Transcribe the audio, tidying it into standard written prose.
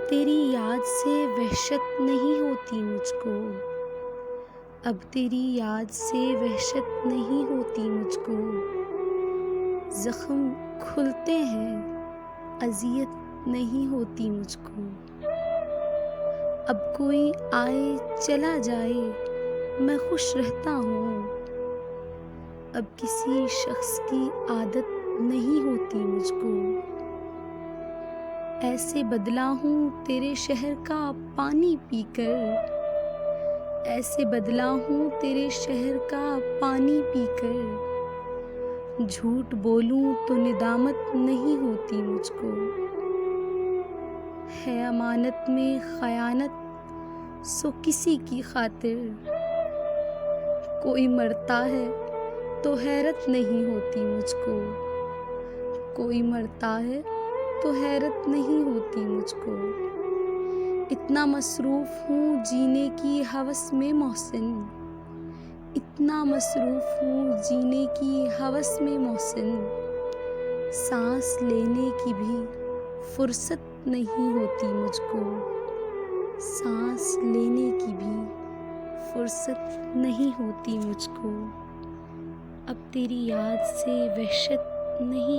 तेरी याद से वहशत नहीं होती मुझको। अब तेरी याद से वहशत नहीं होती मुझको। ज़ख्म खुलते हैं, अज़ियत नहीं होती मुझको। अब कोई आए चला जाए मैं खुश रहता हूँ। अब किसी शख्स की आदत नहीं होती मुझको। ऐसे बदला हूँ तेरे शहर का पानी पीकर। ऐसे बदला हूँ तेरे शहर का पानी पीकर। झूठ बोलूं तो निदामत नहीं होती मुझको। है अमानत में खयानत सो किसी की खातिर। कोई मरता है तो हैरत नहीं होती मुझको। कोई मरता है तो हैरत नहीं होती मुझको। इतना मसरूफ़ हूँ जीने की हवस में मोहसिन। इतना मसरूफ़ हूँ जीने की हवस में मोहसिन। सांस लेने की भी फुर्सत नहीं होती मुझको। सांस लेने की भी फुर्सत नहीं होती मुझको। अब तेरी याद से वहशत नहीं